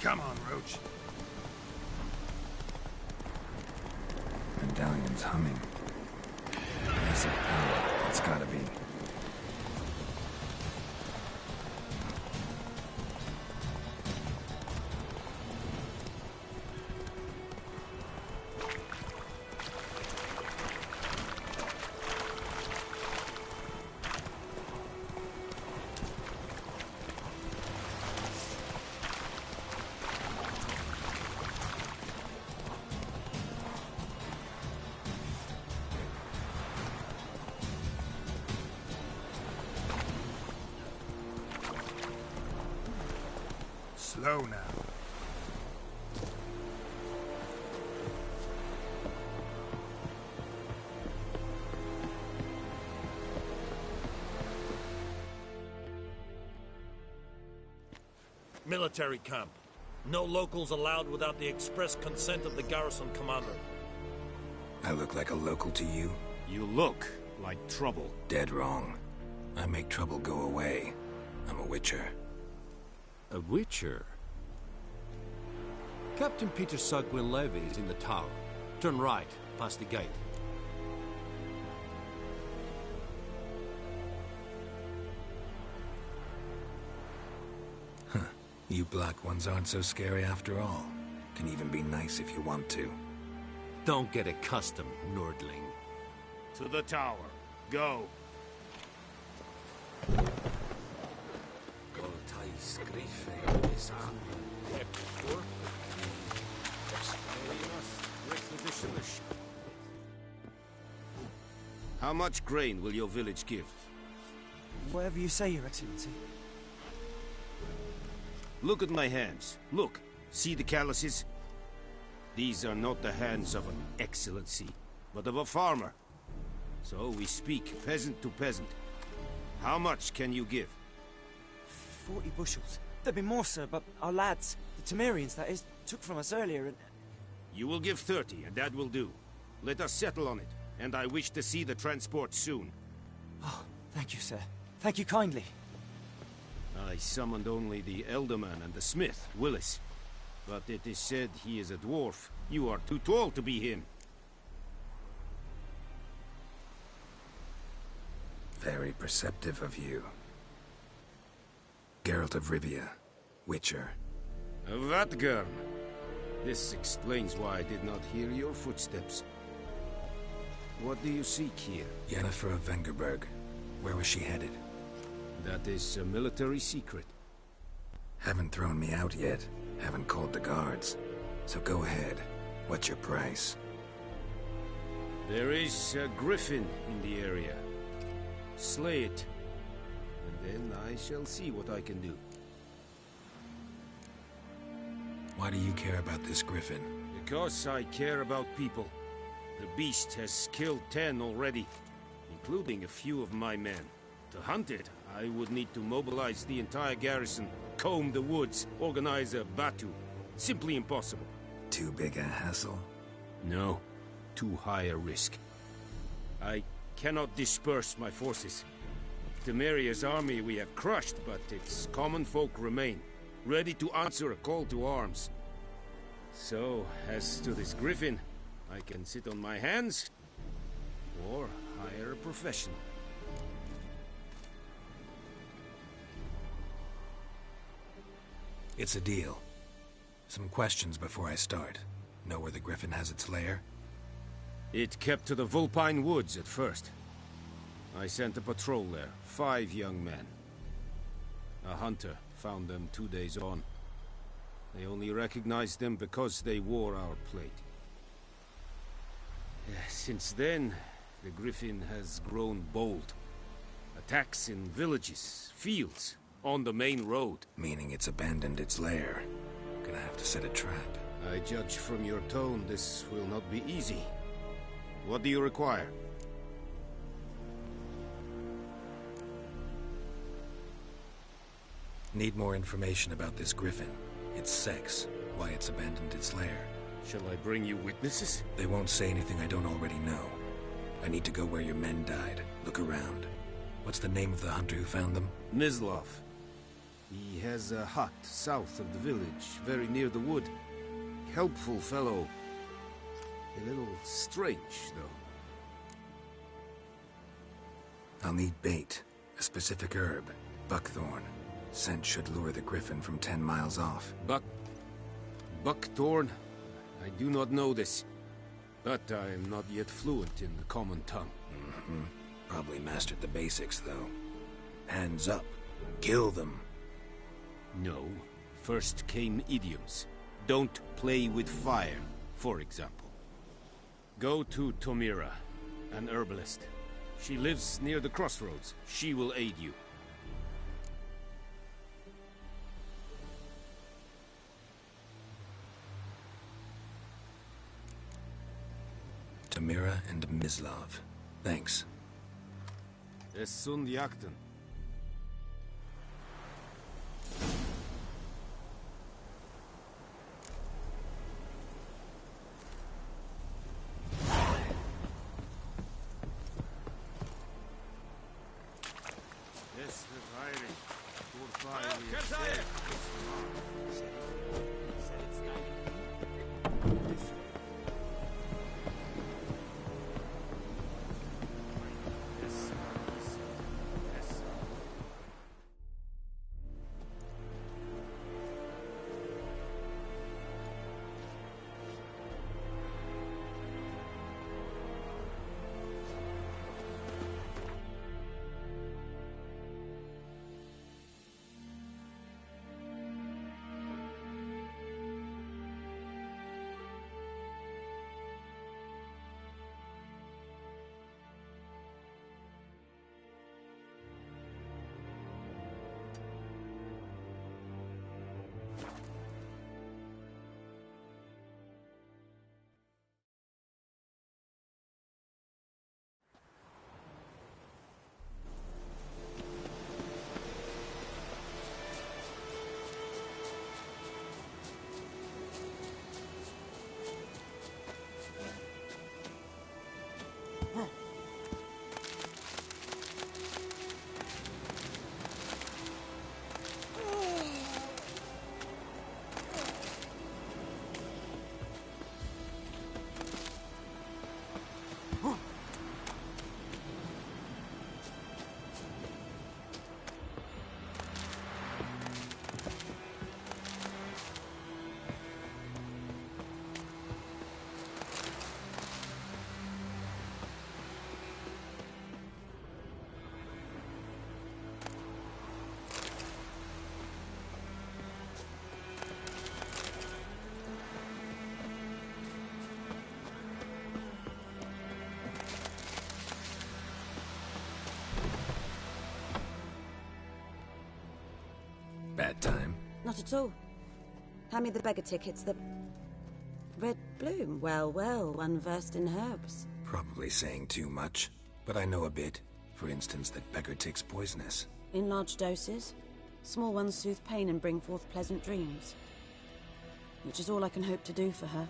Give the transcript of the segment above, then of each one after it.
Come on, Roach. Medallion's humming. Massive power. It's gotta be. Slow now. Military camp. No locals allowed without the express consent of the garrison commander. I look like a local to you? You look like trouble. Dead wrong. I make trouble go away. I'm a witcher. A witcher? Captain Peter Sugwin Levy is in the tower. Turn right, past the gate. Huh. You black ones aren't so scary after all. Can even be nice if you want to. Don't get accustomed, Nordling. To the tower. Go. How much grain will your village give? Whatever you say, Your Excellency. Look at my hands. Look. See the calluses? These are not the hands of an excellency, but of a farmer. So we speak peasant to peasant. How much can you give? 40 bushels. There'd be more, sir, but our lads, the Temerians, that is, took from us earlier and... You will give 30, and that will do. Let us settle on it, and I wish to see the transport soon. Oh, thank you, sir. Thank you kindly. I summoned only the Elderman and the smith, Willis. But it is said he is a dwarf. You are too tall to be him. Very perceptive of you. Geralt of Rivia, Witcher. Vatgern. This explains why I did not hear your footsteps. What do you seek here? Yennefer of Vengerberg. Where was she headed? That is a military secret. Haven't thrown me out yet. Haven't called the guards. So go ahead. What's your price? There is a griffin in the area. Slay it. And then I shall see what I can do. Why do you care about this griffin? Because I care about people. The beast has killed 10 already, including a few of my men. To hunt it, I would need to mobilize the entire garrison, comb the woods, organize a batu. Simply impossible. Too big a hassle? No. Too high a risk. I cannot disperse my forces. Temeria's army we have crushed, but its common folk remain, ready to answer a call to arms. So, as to this griffin, I can sit on my hands, or hire a professional. It's a deal. Some questions before I start. Know where the griffin has its lair? It kept to the Vulpine Woods at first. I sent a patrol there, 5 young men. A hunter found them 2 days on. They only recognized them because they wore our plate. Since then, the griffin has grown bold. Attacks in villages, fields, on the main road. Meaning it's abandoned its lair. Gonna have to set a trap. I judge from your tone this will not be easy. What do you require? Need more information about this griffin. Its sex, why it's abandoned its lair. Shall I bring you witnesses? They won't say anything I don't already know. I need to go where your men died. Look around. What's the name of the hunter who found them? Mislov. He has a hut south of the village, very near the wood. Helpful fellow. A little strange, though. I'll need bait, a specific herb, buckthorn. Scent should lure the griffin from 10 miles off. Buckthorn? I do not know this. But I am not yet fluent in the common tongue. Probably mastered the basics, though. Hands up. Kill them. No. First came idioms. Don't play with fire, for example. Go to Tomira, an herbalist. She lives near the crossroads. She will aid you. Tomira and Mislav. Thanks. Es sun jakten. Bad time? Not at all. Hand me the beggar tickets, the... Red Bloom. Well, well, one versed in herbs. Probably saying too much, but I know a bit. For instance, that beggar tick's poisonous. In large doses. Small ones soothe pain and bring forth pleasant dreams. Which is all I can hope to do for her.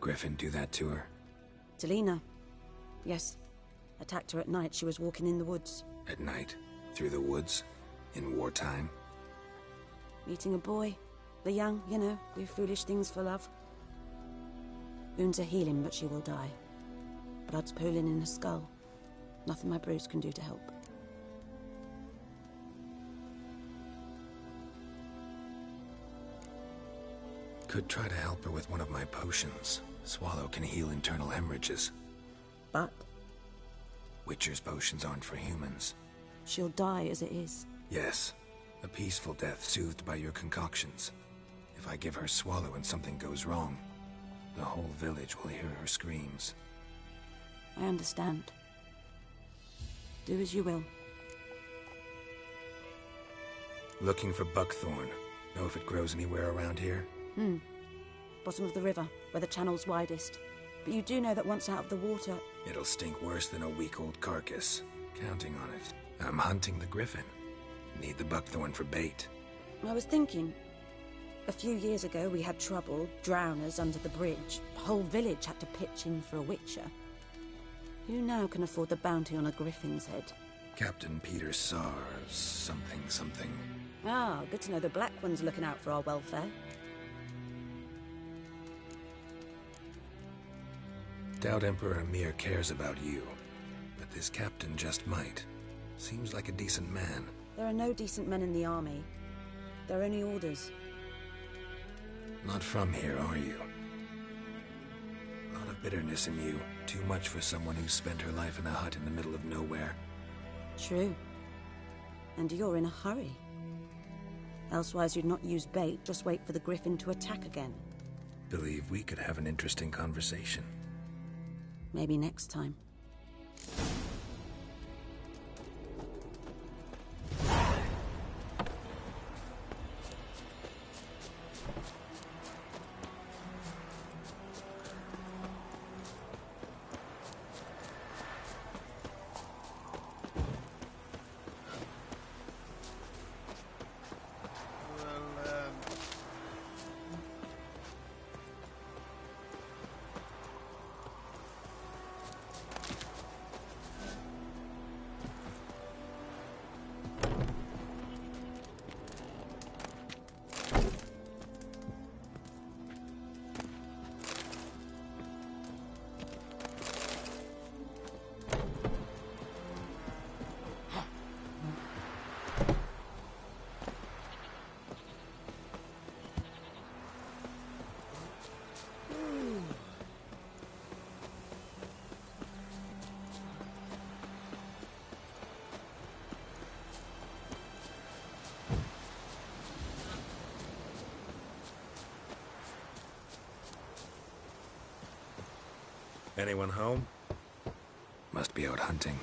Griffin do that to her? Talina. Yes. Attacked her at night. She was walking in the woods. At night? Through the woods? In wartime? Meeting a boy. The young, you know, do foolish things for love. Wounds are healing, but she will die. Blood's pooling in her skull. Nothing my brews can do to help. Could try to help her with one of my potions. Swallow can heal internal hemorrhages. But Witcher's potions aren't for humans. she'll die as it is. Yes. A peaceful death soothed by your concoctions. If I give her Swallow and something goes wrong, the whole village will hear her screams. I understand. Do as you will. Looking for buckthorn. Know if it grows anywhere around here? Bottom of the river, where the channel's widest. But you do know that once out of the water... It'll stink worse than a week-old carcass. Counting on it. I'm hunting the griffin. Need the buckthorn for bait. I was thinking... A few years ago we had trouble, drowners under the bridge. The whole village had to pitch in for a witcher. Who now can afford the bounty on a griffin's head? Captain Peter Sars, something something. Ah, good to know the Black One's looking out for our welfare. Doubt Emperor Emhyr cares about you, but this captain just might. Seems like a decent man. There are no decent men in the army. They're only orders. Not from here, are you? A lot of bitterness in you. Too much for someone who spent her life in a hut in the middle of nowhere. True. And you're in a hurry. Elsewise you'd not use bait, just wait for the griffin to attack again. Believe we could have an interesting conversation. Maybe next time. Anyone home? Must be out hunting.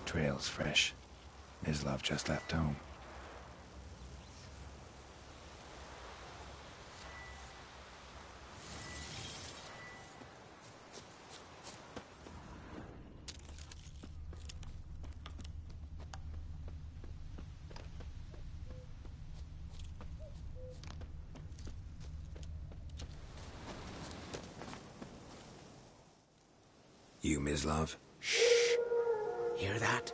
Trail's fresh. Mislav just left home. You, Mislav? Shh! Hear that?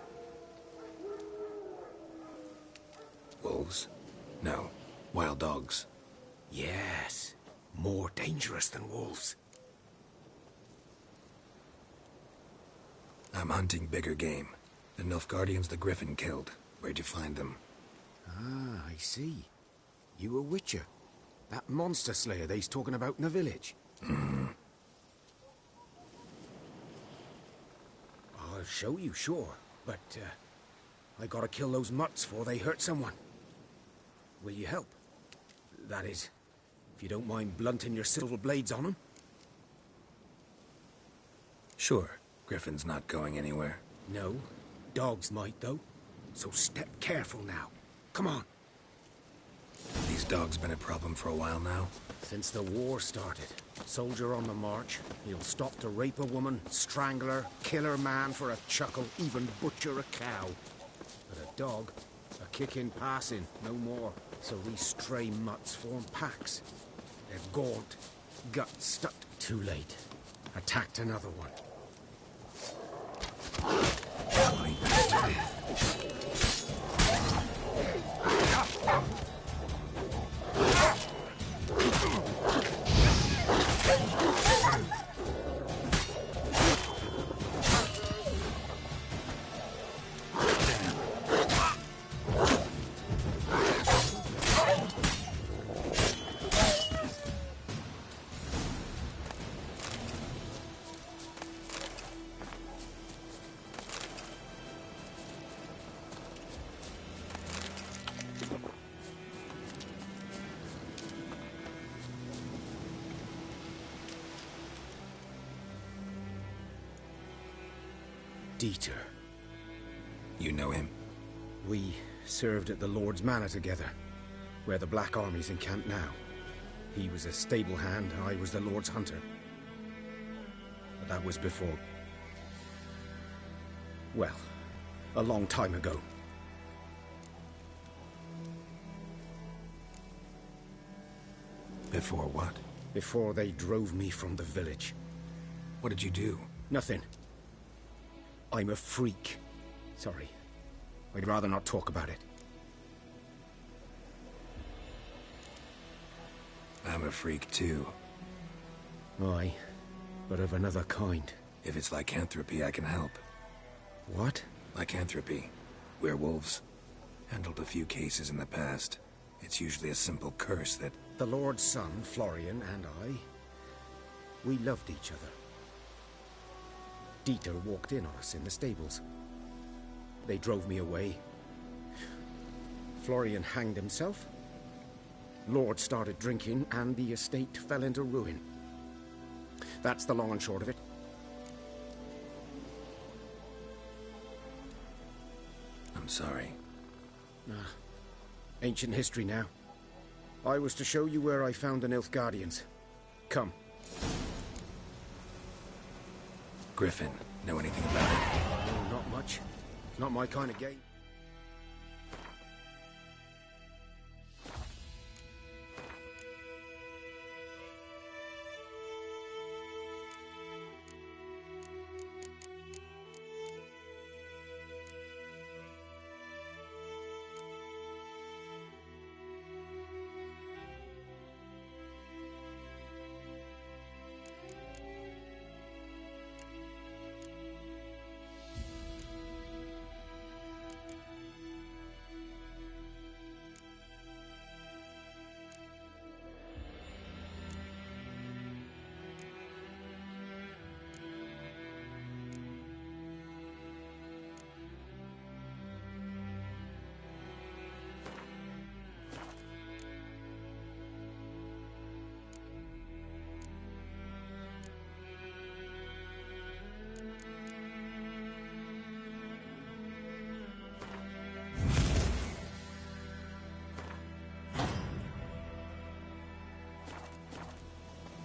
Wolves? No. Wild dogs. Yes. More dangerous than wolves. I'm hunting bigger game. The Nilfgaardians the Griffin killed. Where'd you find them? Ah, I see. You a witcher. That monster slayer they's talking about in the village. I'll show you, sure. But, I gotta kill those mutts before they hurt someone. Will you help? That is, if you don't mind blunting your silver blades on them. Sure. Griffin's not going anywhere. No. Dogs might, though. So step careful now. Come on. These dogs been a problem for a while now? Since the war started. Soldier on the march. He'll stop to rape a woman, strangle her, kill her man for a chuckle, even butcher a cow. But a dog, a kick in passing, no more. So these stray mutts form packs. They're gaunt, guts stuck. Too late. Attacked another one. Bloody bastard. Dieter. You know him? We served at the Lord's Manor together, where the Black Army's encamped now. He was a stable hand, I was the Lord's hunter. But that was before... well, a long time ago. Before what? Before they drove me from the village. What did you do? Nothing. I'm a freak. Sorry. I'd rather not talk about it. I'm a freak too. Aye, but of another kind. If it's lycanthropy, I can help. What? Lycanthropy. Werewolves. Handled a few cases in the past. It's usually a simple curse that... The Lord's son, Florian, and I... we loved each other. Dieter walked in on us in the stables. They drove me away. Florian hanged himself. Lord started drinking, and the estate fell into ruin. That's the long and short of it. I'm sorry. Ancient history now. I was to show you where I found the Nilfgaardians. Come. Griffin, know anything about it? No, not much. It's not my kind of game.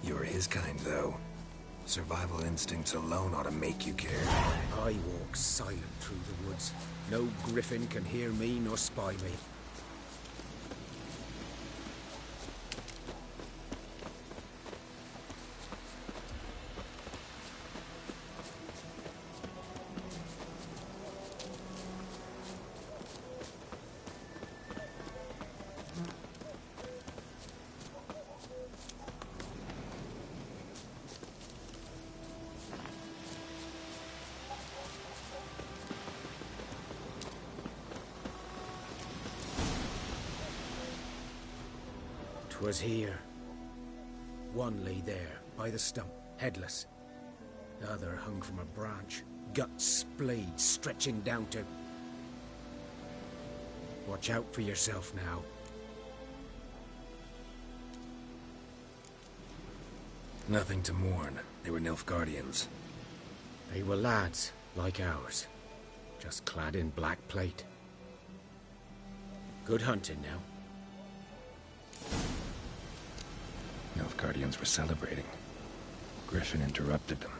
You're his kind, though. Survival instincts alone ought to make you care. I walk silent through the woods. No griffin can hear me nor spy me. Was here. One lay there, by the stump, headless. The other hung from a branch, guts splayed, stretching down to... Watch out for yourself now. Nothing to mourn. They were Nilfgaardians. They were lads, like ours. Just clad in black plate. Good hunting now. Nilfgaardians were celebrating. Griffin interrupted them.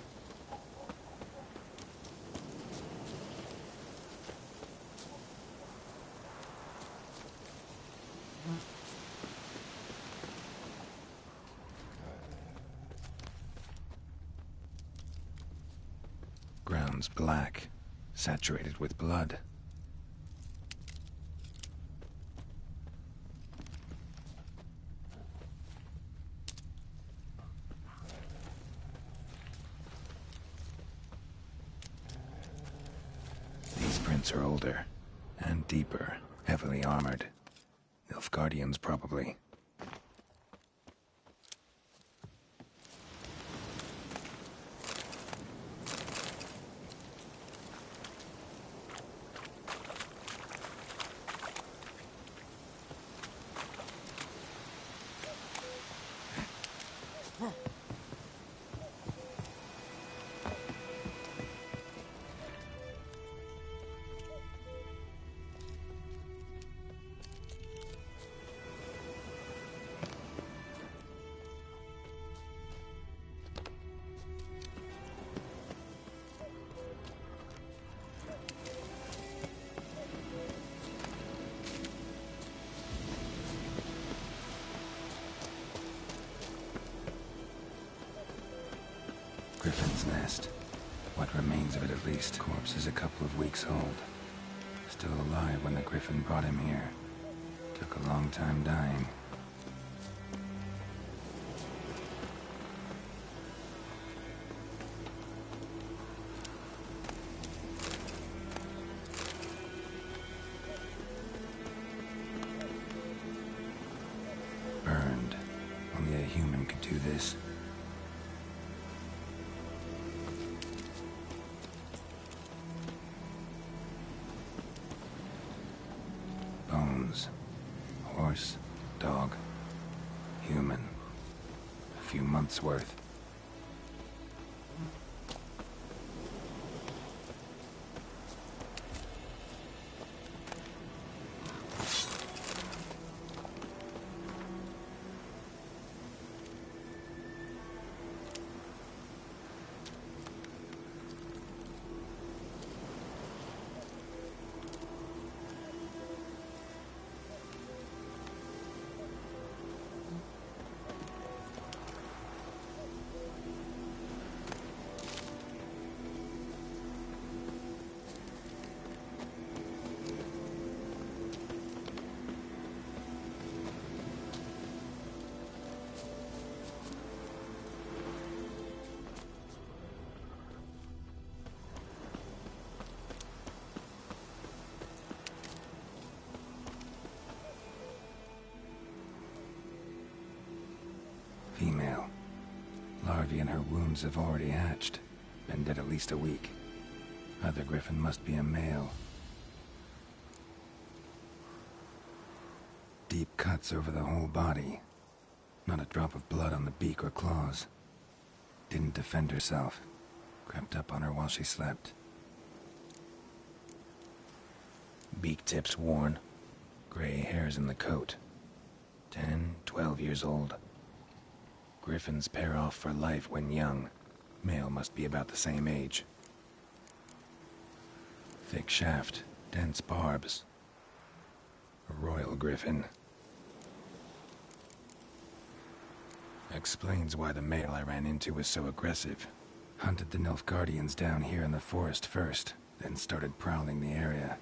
Ground's black, saturated with blood. Are older and deeper, heavily armored. Nilfgaardians, probably. Griffin's nest. What remains of it, at least. Corpse is a couple of weeks old. Still alive when the Griffin brought him here. Took a long time dying. Burned. Only a human could do this. Bones. Horse, dog, human. A few months' worth. Female. Larvae in her wombs have already hatched. Been dead at least a week. Other Griffin must be a male. Deep cuts over the whole body. Not a drop of blood on the beak or claws. Didn't defend herself. Crept up on her while she slept. Beak tips worn. Gray hairs in the coat. 10, 12 years old. Griffins pair off for life when young. Male must be about the same age. Thick shaft, dense barbs. A royal griffin. Explains why the male I ran into was so aggressive. Hunted the Nilfgaardians down here in the forest first, then started prowling the area.